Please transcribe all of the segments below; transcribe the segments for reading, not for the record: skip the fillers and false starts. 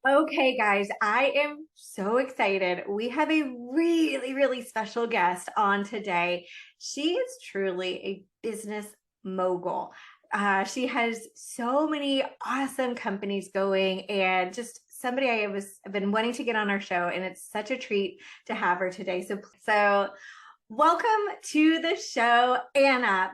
Okay, guys, I am so excited. We have a really, really special guest on today. She is truly a business mogul. She has so many awesome companies going and just somebody I've been wanting to get on our show, and it's such a treat to have her today. So welcome to the show, Anna.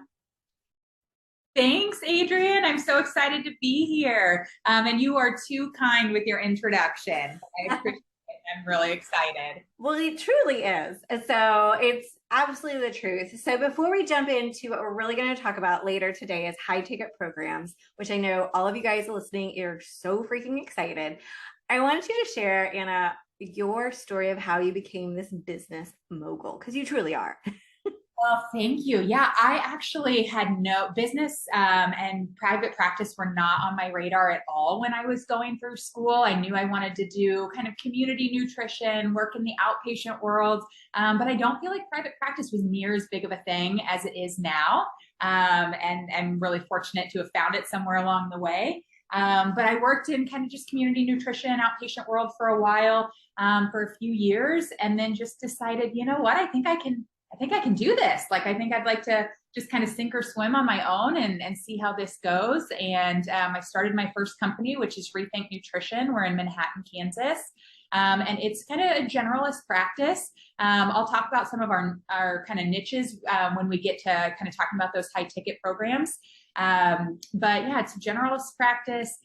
Thanks, Adrien. I'm so excited to be here. And you are too kind with your introduction. I appreciate it. I'm really excited. Well, it truly is. So it's absolutely the truth. So before we jump into what we're really going to talk about later today is high ticket programs, which I know all of you guys listening are so freaking excited. I want you to share, Anna, your story of how you became this business mogul, because you truly are. Well, thank you. Yeah, I actually had no business and private practice were not on my radar at all when I was going through school. I knew I wanted to do kind of community nutrition, work in the outpatient world, but I don't feel like private practice was near as big of a thing as it is now. And I'm really fortunate to have found it somewhere along the way. But I worked in kind of just community nutrition, outpatient world for a while, for a few years, and then just decided, you know what, I think I can do this. Like, I think I'd like to just kind of sink or swim on my own and see how this goes. And I started my first company, which is Rethink Nutrition. We're in Manhattan, Kansas. And it's kind of a generalist practice. I'll talk about some of our kind of niches when we get to kind of talking about those high ticket programs. But yeah, it's a generalist practice.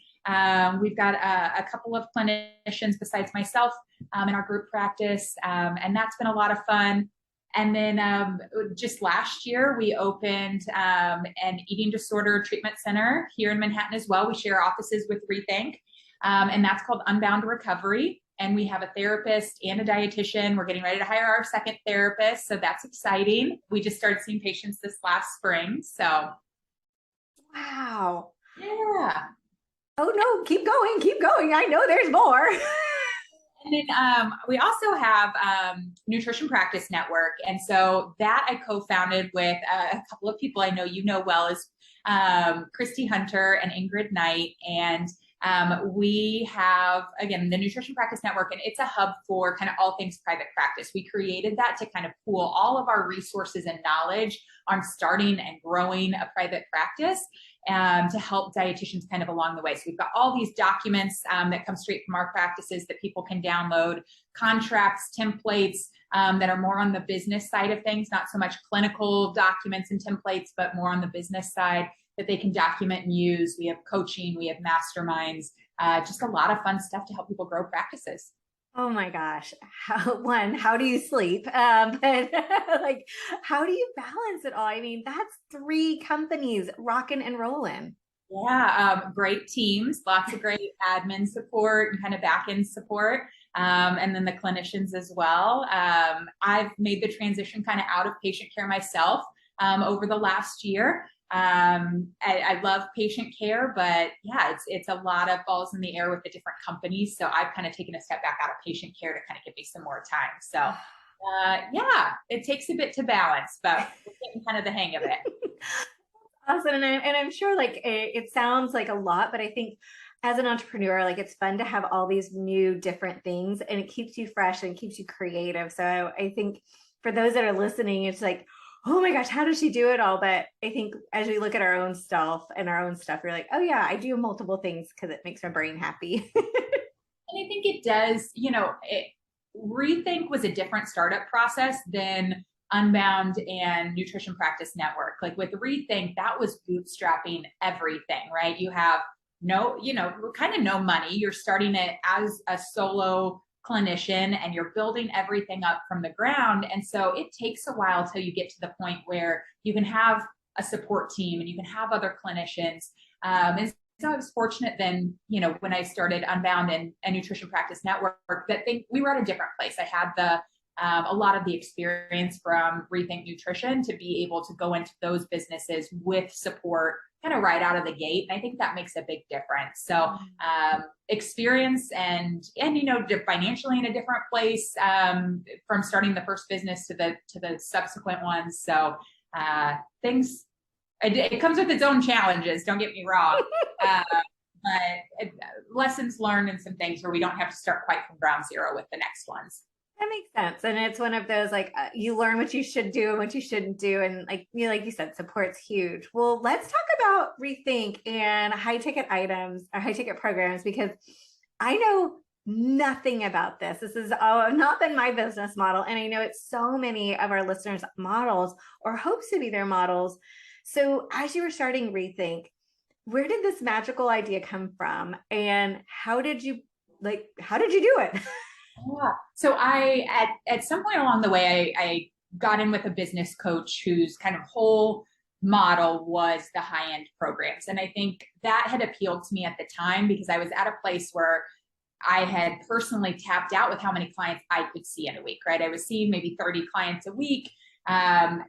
We've got a couple of clinicians besides myself in our group practice. And that's been a lot of fun. And then just last year, we opened an eating disorder treatment center here in Manhattan as well. We share offices with Rethink, and that's called Unbound Recovery. And we have a therapist and a dietitian. We're getting ready to hire our second therapist, so that's exciting. We just started seeing patients this last spring, so. Wow. Yeah. Oh no, keep going, keep going. I know there's more. And then we also have Nutrition Practice Network. And so that I co-founded with a couple of people I know you know well, is Christy Hunter and Ingrid Knight. And we have, again, the Nutrition Practice Network, and it's a hub for kind of all things private practice. We created that to kind of pool all of our resources and knowledge on starting and growing a private practice. To help dietitians kind of along the way. So we've got all these documents that come straight from our practices that people can download, contracts, templates that are more on the business side of things, not so much clinical documents and templates, but more on the business side that they can document and use. We have coaching, we have masterminds, just a lot of fun stuff to help people grow practices. Oh my gosh. How do you sleep? But like, how do you balance it all? I mean, that's three companies rocking and rolling. Yeah, great teams, lots of great admin support and kind of back end support, and then the clinicians as well. I've made the transition kind of out of patient care myself over the last year. I love patient care, but yeah, it's a lot of balls in the air with the different companies. So I've kind of taken a step back out of patient care to kind of give me some more time. So yeah, it takes a bit to balance, but we're getting kind of the hang of it. Awesome. And I'm sure like it sounds like a lot, but I think as an entrepreneur, like it's fun to have all these new different things, and it keeps you fresh and keeps you creative. So I think for those that are listening, it's like, oh my gosh, how does she do it all? But I think as we look at our own stuff, you're like, oh yeah, I do multiple things because it makes my brain happy. And I think it does, Rethink was a different startup process than Unbound and Nutrition Practice Network. Like with Rethink, that was bootstrapping everything, right? You have kind of no money. You're starting it as a solo clinician and you're building everything up from the ground. And so it takes a while till you get to the point where you can have a support team and you can have other clinicians. And so I was fortunate then, when I started Unbound and Nutrition Practice Network, that we were at a different place. I had a lot of the experience from Rethink Nutrition to be able to go into those businesses with support kind of right out of the gate. And I think that makes a big difference. So experience and financially in a different place from starting the first business to the subsequent ones. So it comes with its own challenges, don't get me wrong. but lessons learned and some things where we don't have to start quite from ground zero with the next ones. That makes sense. And it's one of those like you learn what you should do and what you shouldn't do. And like you said, support's huge. Well, let's talk about rethink and high ticket items or high ticket programs, because I know nothing about this. This has not been my business model. And I know it's so many of our listeners' models or hopes to be their models. So as you were starting Rethink, where did this magical idea come from? And how did you do it? Yeah. So at some point along the way, I got in with a business coach whose kind of whole model was the high-end programs. And I think that had appealed to me at the time because I was at a place where I had personally tapped out with how many clients I could see in a week, right? I was seeing maybe 30 clients a week. And,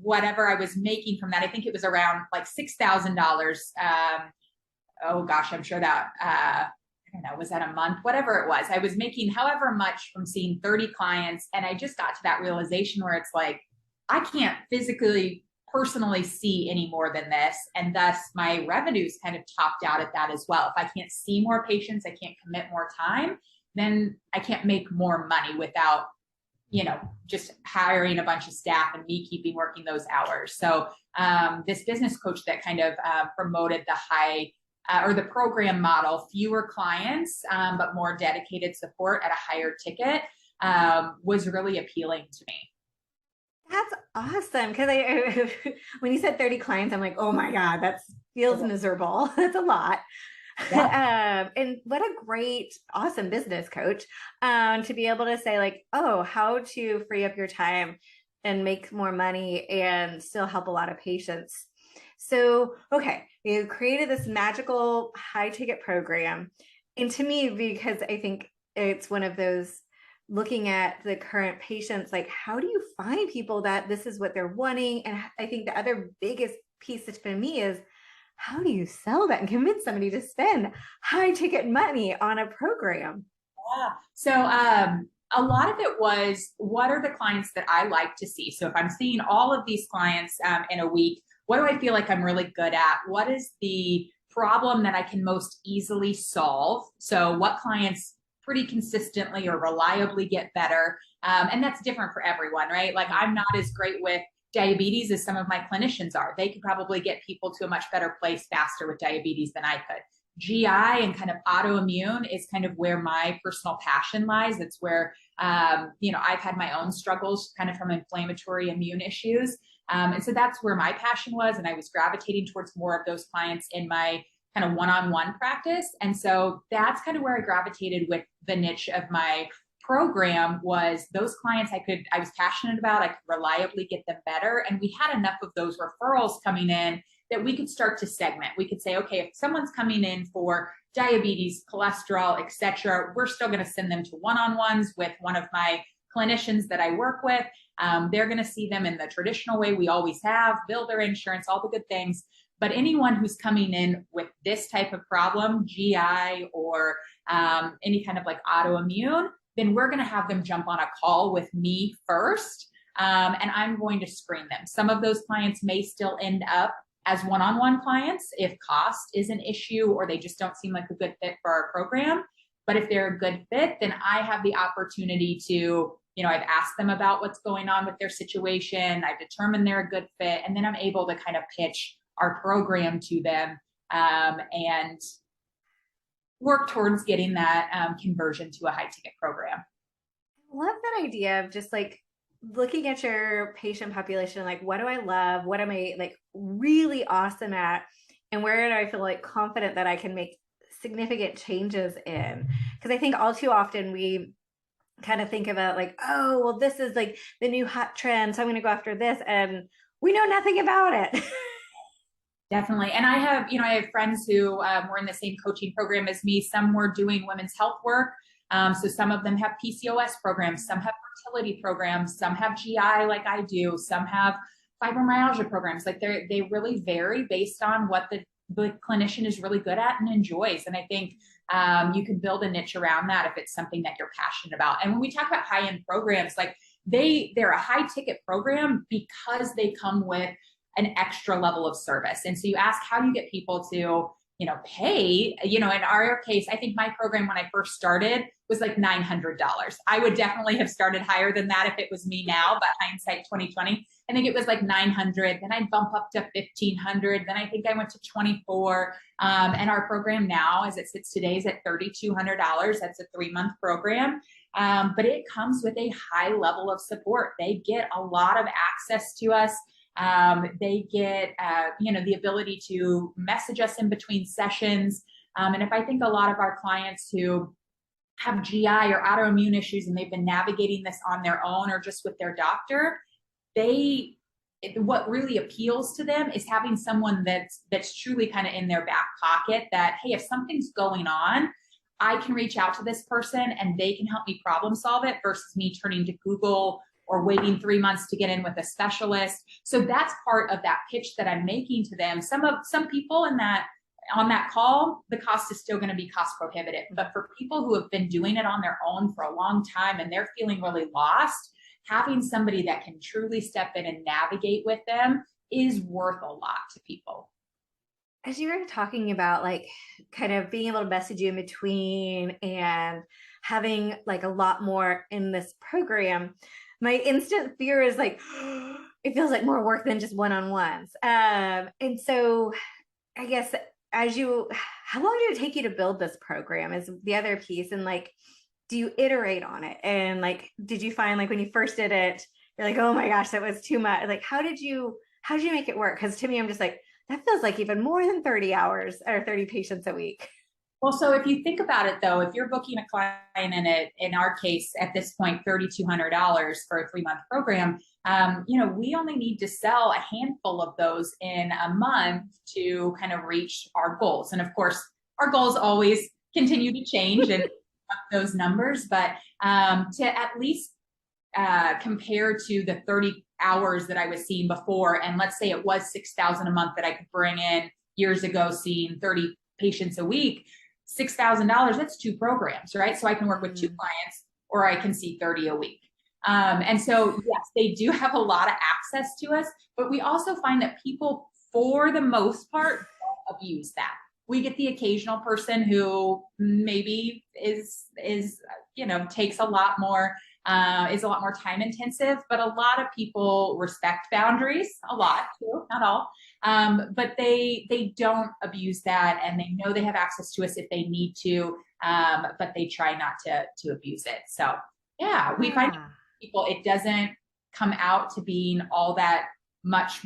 whatever I was making from that, I think it was around like $6,000. Oh gosh, I'm sure that, I don't know, was that a month? Whatever it was. I was making however much from seeing 30 clients. And I just got to that realization where it's like, I can't personally see any more than this. And thus my revenues kind of topped out at that as well. If I can't see more patients, I can't commit more time, then I can't make more money without, just hiring a bunch of staff and me keeping working those hours. So this business coach that kind of promoted the high or the program model, fewer clients, but more dedicated support at a higher ticket was really appealing to me. That's awesome. Because when you said 30 clients, I'm like, oh my God, that feels miserable. That's a lot. Yeah. And what a great, awesome business coach to be able to say like, oh, how to free up your time and make more money and still help a lot of patients. So, okay, you created this magical high ticket program. And to me, because I think it's one of those looking at the current patients, like how do you find people that this is what they're wanting? And I think the other biggest piece for me is how do you sell that and convince somebody to spend high ticket money on a program? Yeah. So a lot of it was, what are the clients that I like to see? So if I'm seeing all of these clients in a week, what do I feel like I'm really good at? What is the problem that I can most easily solve? So what clients pretty consistently or reliably get better? And that's different for everyone, right? Like I'm not as great with diabetes as some of my clinicians are. They could probably get people to a much better place faster with diabetes than I could. GI and kind of autoimmune is kind of where my personal passion lies. That's where, I've had my own struggles kind of from inflammatory immune issues. And so that's where my passion was. And I was gravitating towards more of those clients in my kind of one-on-one practice. And so that's kind of where I gravitated with the niche of my program, was those clients I was passionate about, I could reliably get them better. And we had enough of those referrals coming in that we could start to segment. We could say, okay, if someone's coming in for diabetes, cholesterol, et cetera, we're still going to send them to one-on-ones with one of my clinicians that I work with. They're going to see them in the traditional way we always have, bill their insurance, all the good things. But anyone who's coming in with this type of problem, GI or any kind of like autoimmune, then we're going to have them jump on a call with me first. And I'm going to screen them. Some of those clients may still end up as one-on-one clients if cost is an issue or they just don't seem like a good fit for our program. But if they're a good fit, then I have the opportunity to, I've asked them about what's going on with their situation. I've determined they're a good fit. And then I'm able to kind of pitch our program to them and work towards getting that conversion to a high ticket program. I love that idea of just like looking at your patient population, like what do I love? What am I like really awesome at? And where do I feel like confident that I can make significant changes in? Because I think all too often we kind of think about like, oh, well, this is like the new hot trend, so I'm going to go after this. And we know nothing about it. Definitely. And I have friends who were in the same coaching program as me. Some were doing women's health work. So some of them have PCOS programs, some have fertility programs, some have GI like I do, some have fibromyalgia programs. Like they really vary based on what the clinician is really good at and enjoys. And I think you can build a niche around that if it's something that you're passionate about. And when we talk about high-end programs, like they're a high ticket program because they come with an extra level of service. And so you ask, how do you get people to pay, in our case, I think my program when I first started was like $900. I would definitely have started higher than that if it was me now, but hindsight 2020, I think it was like 900. Then I'd bump up to 1500. Then I think I went to 24. And our program now, as it sits today, is at $3,200. That's a 3-month program. But it comes with a high level of support. They get a lot of access to us. They get, the ability to message us in between sessions. And if I think a lot of our clients who have GI or autoimmune issues and they've been navigating this on their own or just with their doctor, what really appeals to them is having someone that's truly kind of in their back pocket that, hey, if something's going on, I can reach out to this person and they can help me problem solve it versus me turning to Google or waiting 3 months to get in with a specialist. So that's part of that pitch that I'm making to them. Some people on that call, the cost is still going to be cost prohibitive. But for people who have been doing it on their own for a long time and they're feeling really lost, having somebody that can truly step in and navigate with them is worth a lot to people. As you were talking about like kind of being able to message you in between and having like a lot more in this program, my instant fear is like, it feels like more work than just one-on-ones. And so I guess how long did it take you to build this program is the other piece. And like, do you iterate on it? And like, did you find like when you first did it, you're like, oh my gosh, that was too much. Like, how did you make it work? Because to me, I'm just like, that feels like even more than 30 hours or 30 patients a week. Well, so if you think about it, though, if you're booking a client in our case, at this point, $3,200 for a 3-month program, we only need to sell a handful of those in a month to kind of reach our goals. And of course, our goals always continue to change and those numbers, but to at least compare to the 30 hours that I was seeing before, and let's say it was 6,000 a month that I could bring in years ago, seeing 30 patients a week, $6,000, that's 2 programs, right? So I can work with 2 clients or I can see 30 a week. And so, yes, they do have a lot of access to us, but we also find that people, for the most part, don't abuse that. We get the occasional person who maybe takes a lot more, is a lot more time intensive, but a lot of people respect boundaries, a lot too, not all. But they don't abuse that, and they know they have access to us if they need to, but they try not to abuse it. So yeah, we find people, it doesn't come out to being all that much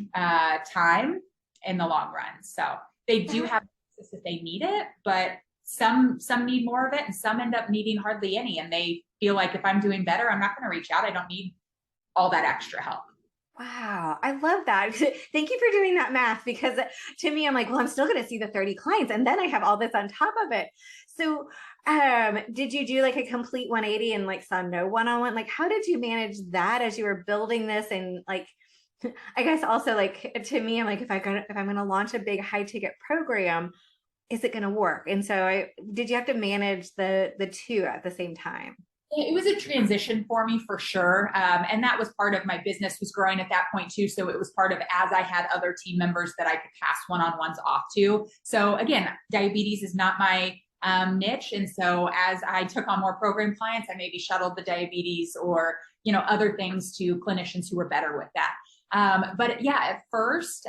time in the long run. So they do have access if they need it, but some need more of it, and some end up needing hardly any, and they feel like if I'm doing better, I'm not going to reach out. I don't need all that extra help. Wow. I love that. Thank you for doing that math, because to me, I'm like, well, I'm still going to see the 30 clients and then I have all this on top of it. So, did you do like a complete 180 and like some no one-on-one? Like, how did you manage that as you were building this? And like, I guess also like to me, I'm like, if I'm going to launch a big high ticket program, is it going to work? And so did you have to manage the 2 at the same time? It was a transition for me for sure. And that was part of my business was growing at that point too. So it was part of, as I had other team members that I could pass one-on-ones off to. So again, diabetes is not my niche. And so as I took on more program clients, I maybe shuttled the diabetes or, other things to clinicians who were better with that. But yeah, at first,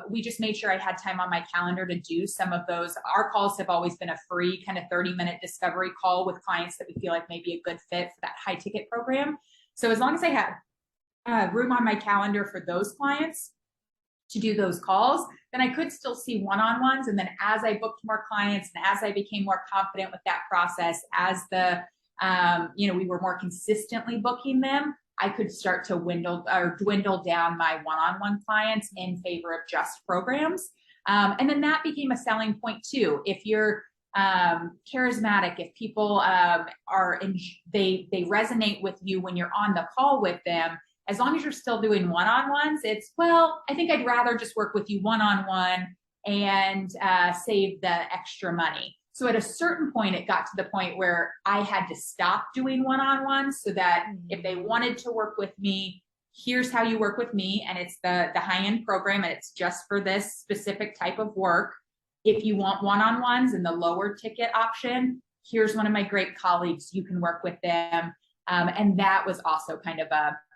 we just made sure I had time on my calendar to do some of those. Our calls have always been a free kind of 30-minute discovery call with clients that we feel like may be a good fit for that high ticket program. So as long as I had room on my calendar for those clients to do those calls, then I could still see one-on-ones. And then as I booked more clients and as I became more confident with that process, as we were more consistently booking them, I could start to dwindle down my one-on-one clients in favor of just programs. And then that became a selling point too. If you're charismatic, if people they resonate with you when you're on the call with them, as long as you're still doing one-on-ones, I think I'd rather just work with you one-on-one and save the extra money. So at a certain point, it got to the point where I had to stop doing one-on-ones so that if they wanted to work with me, here's how you work with me. And it's the high-end program and it's just for this specific type of work. if you want one-on-ones and the lower ticket option, here's one of my great colleagues, you can work with them. And that was also kind of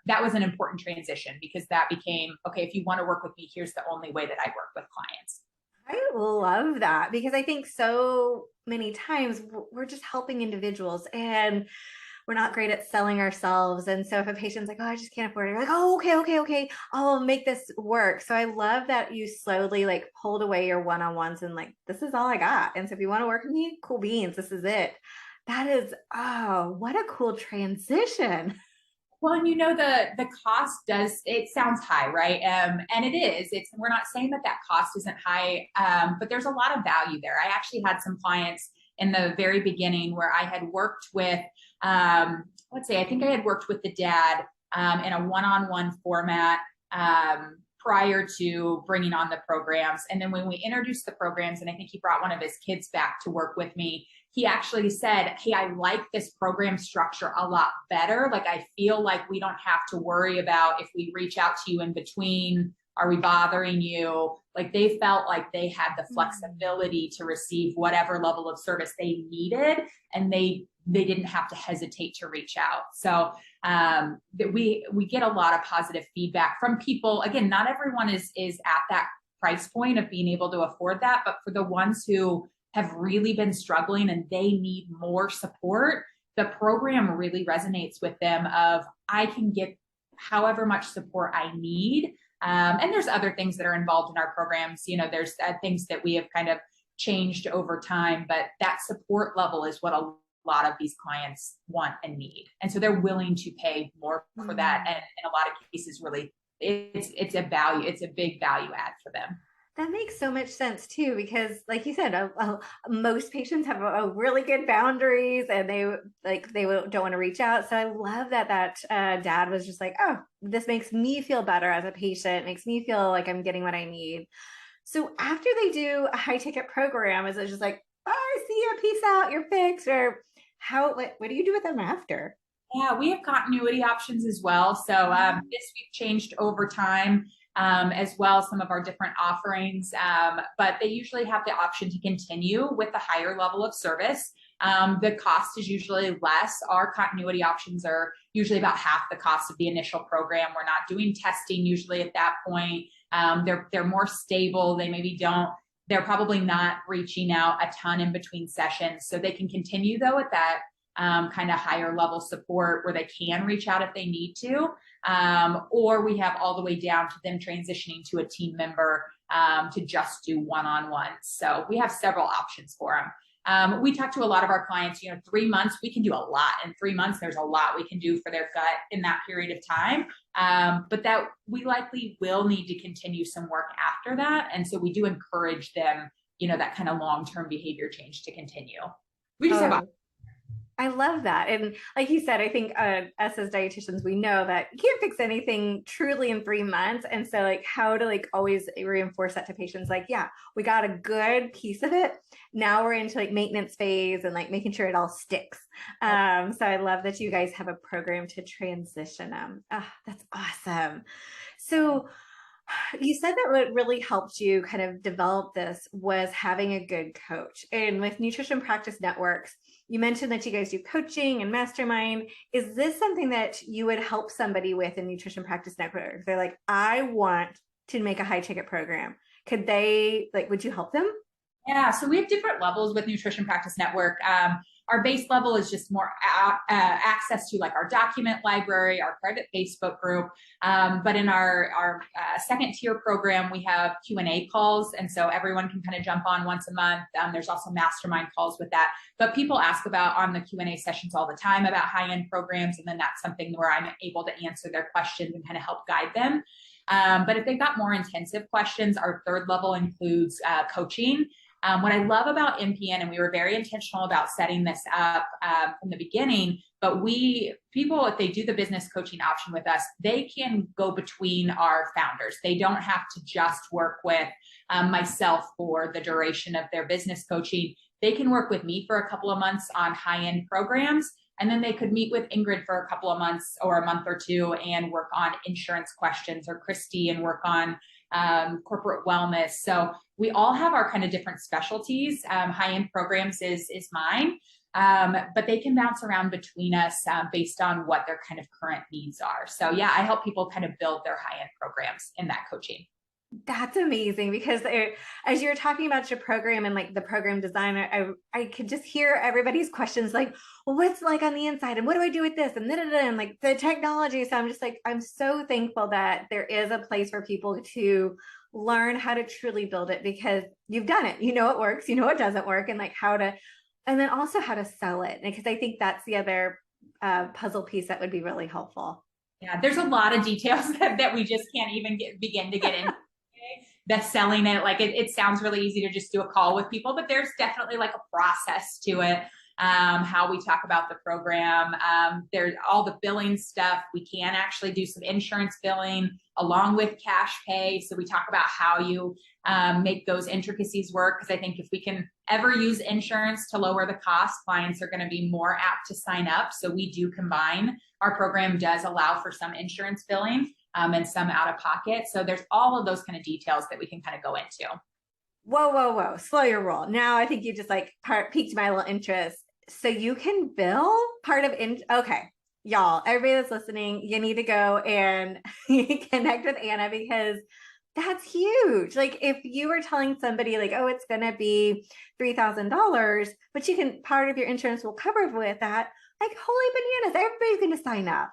that was an important transition, because that became, okay, if you want to work with me, here's the only way that I work with clients. I love that, because I think so many times we're just helping individuals and we're not great at selling ourselves. And so if a patient's like, oh, I just can't afford it, you're like, oh, okay, I'll make this work. So I love that you slowly like pulled away your one-on-ones and like, this is all I got. And so if you want to work with me, cool beans, this is it. That is, oh, what a cool transition. Well, and the cost does, it sounds high, right? And it is. We're not saying that that cost isn't high, but there's a lot of value there. I actually had some clients in the very beginning where I had worked with, let's say, I think I had worked with the dad in a one-on-one format prior to bringing on the programs. And then when we introduced the programs, and I think he brought one of his kids back to work with me, he actually said, hey, I like this program structure a lot better. Like, I feel like we don't have to worry about if we reach out to you in between, are we bothering you? Like, they felt like they had the flexibility to receive whatever level of service they needed, and they didn't have to hesitate to reach out. So that we get a lot of positive feedback from people. Again, not everyone is at that price point of being able to afford that, but for the ones who have really been struggling and they need more support, the program really resonates with them of, I can get however much support I need. And there's other things that are involved in our programs. There's things that we have kind of changed over time, but that support level is what a lot of these clients want and need. And so they're willing to pay more for that. And in a lot of cases, really, it's a big value add for them. That makes so much sense too, because like you said, most patients have a really good boundaries and they don't want to reach out. So I love that dad was just like, oh, this makes me feel better as a patient, makes me feel like I'm getting what I need. So after they do a high ticket program, is it just like, oh, I see you, peace out, you're fixed? Or what do you do with them after? Yeah, we have continuity options as well. So this we've changed over time. As well as some of our different offerings, but they usually have the option to continue with the higher level of service. The cost is usually less. Our continuity options are usually about half the cost of the initial program. We're not doing testing usually at that point. They're more stable. They're probably not reaching out a ton in between sessions. So they can continue though at that kind of higher level support where they can reach out if they need to. Or we have all the way down to them transitioning to a team member to just do one-on-ones. So we have several options for them. We talk to a lot of our clients, 3 months, we can do a lot. In 3 months, there's a lot we can do for their gut in that period of time. But that we likely will need to continue some work after that. And so we do encourage them, that kind of long-term behavior change to continue. We just have I love that. And like you said, I think us as dietitians, we know that you can't fix anything truly in 3 months. And so like how to like always reinforce that to patients, like, yeah, we got a good piece of it. Now we're into like maintenance phase and like making sure it all sticks. So I love that you guys have a program to transition them. Oh, that's awesome. So you said that what really helped you kind of develop this was having a good coach. And with Nutrition Practice Networks, you mentioned that you guys do coaching and mastermind. Is this something that you would help somebody with in Nutrition Practice Network? They're like, I want to make a high ticket program. Would you help them? Yeah, so we have different levels with Nutrition Practice Network. Our base level is just more access to like our document library, our private Facebook group. But in our second tier program, we have Q&A calls. And so everyone can kind of jump on once a month. There's also mastermind calls with that. But people ask about on the Q&A sessions all the time about high-end programs. And then that's something where I'm able to answer their questions and kind of help guide them. But if they've got more intensive questions, our third level includes coaching. What I love about NPN, and we were very intentional about setting this up from the beginning, but people, if they do the business coaching option with us, they can go between our founders. They don't have to just work with myself for the duration of their business coaching. They can work with me for a couple of months on high-end programs, and then they could meet with Ingrid for a couple of months or a month or two and work on insurance questions, or Christy and work on corporate wellness. So we all have our kind of different specialties. High-end programs is mine. But they can bounce around between us based on what their kind of current needs are. So yeah, I help people kind of build their high-end programs in that coaching. That's amazing because as you're talking about your program and like the program designer, I could just hear everybody's questions like, well, what's like on the inside and what do I do with this and like the technology. So I'm just like, I'm so thankful that there is a place for people to learn how to truly build it because you've done it. You know it works, you know it doesn't work, and like how to, and then also how to sell it. Because I think that's the other puzzle piece that would be really helpful. Yeah, there's a lot of details that we just can't even begin to get into. That's selling it. Like it sounds really easy to just do a call with people, but there's definitely like a process to it. How we talk about the program. There's all the billing stuff. We can actually do some insurance billing along with cash pay. So we talk about how you make those intricacies work. Because I think if we can ever use insurance to lower the cost, clients are going to be more apt to sign up. So we do combine. Our program does allow for some insurance billing and some out of pocket. So there's all of those kind of details that we can kind of go into. Whoa, whoa, whoa. Slow your roll. Now I think you just like piqued my little interest. So you can bill part of okay. Y'all, everybody that's listening, you need to go and connect with Anna because that's huge. Like if you were telling somebody like, oh, it's gonna be $3,000, but you can part of your insurance will cover with that, like holy bananas, everybody's gonna sign up.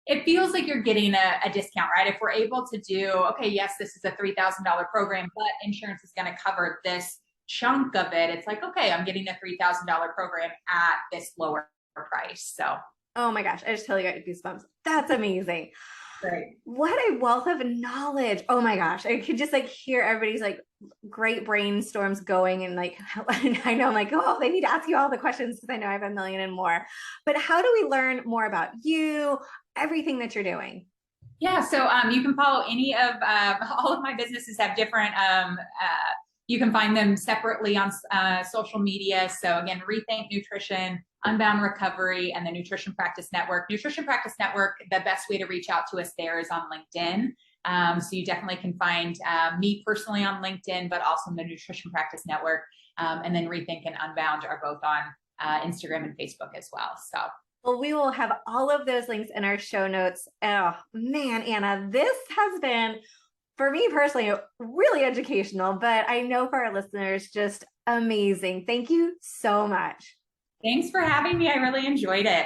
It feels like you're getting a discount, right? If we're able to do, okay, yes, this is a $3,000 program, but insurance is going to cover this chunk of it. It's like, okay, I'm getting a $3,000 program at this lower price. So, oh my gosh, I just totally got goosebumps. That's amazing. Great. What a wealth of knowledge. Oh my gosh. I could just like hear everybody's like great brainstorms going and like, I know I'm like, oh, they need to ask you all the questions because I know I have a million and more. But how do we learn more about you, everything that you're doing? Yeah, so you can follow any of all of my businesses have different. You can find them separately on social media. So again, Rethink Nutrition, Unbound Recovery, and the Nutrition Practice Network. Nutrition Practice Network, the best way to reach out to us there is on LinkedIn. So you definitely can find me personally on LinkedIn, but also the Nutrition Practice Network. And then Rethink and Unbound are both on Instagram and Facebook as well. So. Well, we will have all of those links in our show notes. Oh man, Anna, this has been, for me personally, really educational, but I know for our listeners, just amazing. Thank you so much. Thanks for having me. I really enjoyed it.